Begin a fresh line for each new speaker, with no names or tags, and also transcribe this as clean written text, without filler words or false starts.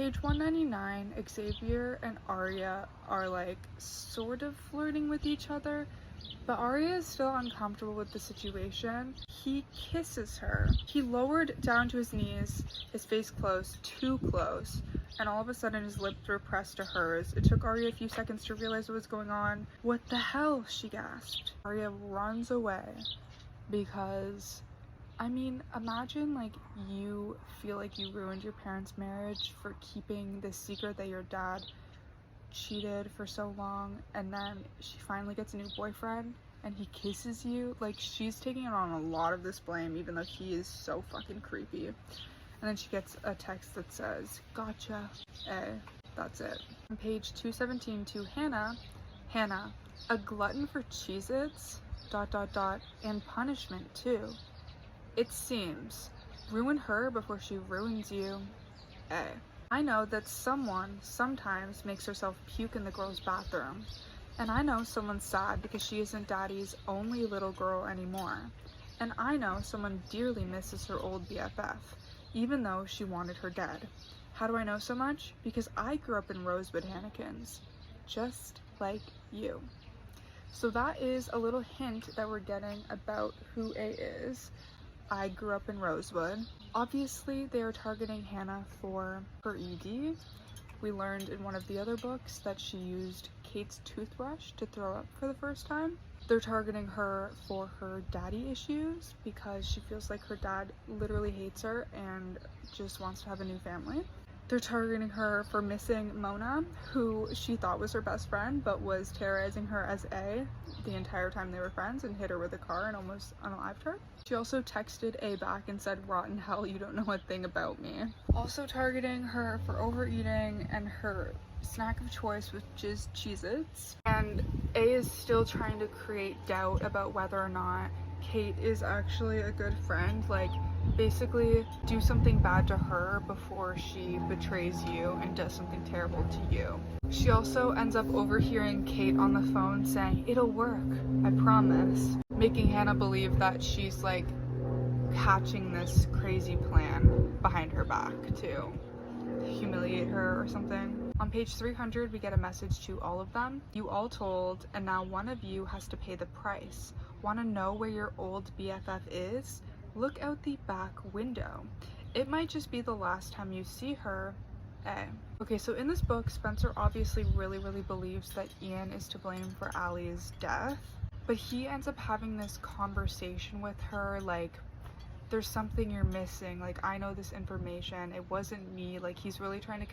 page 199, Xavier and Arya are like sort of flirting with each other, but Arya is still uncomfortable with the situation. He kisses her. He lowered down to his knees, his face close, too close, and all of a sudden his lips were pressed to hers. It took Arya a few seconds to realize what was going on. What the hell? She gasped. Arya runs away because, I mean, imagine like you feel like you ruined your parents' marriage for keeping this secret that your dad cheated for so long, and then she finally gets a new boyfriend and he kisses you. Like, she's taking on a lot of this blame, even though he is so fucking creepy. And then she gets a text that says, "Gotcha, eh." That's it. On page 217 to Hannah, Hannah, a glutton for Cheez-Its, ... and punishment too. It seems. Ruin her before she ruins you, eh. I know that someone sometimes makes herself puke in the girls' bathroom. And I know someone's sad because she isn't daddy's only little girl anymore. And I know someone dearly misses her old BFF, even though she wanted her dead. How do I know so much? Because I grew up in Rosewood, Hannakins, just like you. So that is a little hint that we're getting about who A is. I grew up in Rosewood. Obviously, they are targeting Hannah for her ED. We learned in one of the other books that she used Kate's toothbrush to throw up for the first time. They're targeting her for her daddy issues because she feels like her dad literally hates her and just wants to have a new family. They're targeting her for missing Mona, who she thought was her best friend, but was terrorizing her as A the entire time they were friends and hit her with a car and almost unalived her. She also texted A back and said, "Rotten hell, you don't know a thing about me." Also targeting her for overeating and her snack of choice, which is Cheez-Its. And A is still trying to create doubt about whether or not Kate is actually a good friend. Like, basically do something bad to her before she betrays you and does something terrible to you. She also ends up overhearing Kate on the phone saying, "It'll work, I promise," making Hannah believe that she's like hatching this crazy plan behind her back to humiliate her or something. On page 300, we get a message to all of them. "You all told, and now one of you has to pay the price. Want to know where your old BFF is? Look out the back window. It might just be the last time you see her, eh." Okay, so in this book, Spencer obviously really believes that Ian is to blame for Allie's death, but he ends up having this conversation with her like, "There's something you're missing, like I know this information, it wasn't me." Like, he's really trying to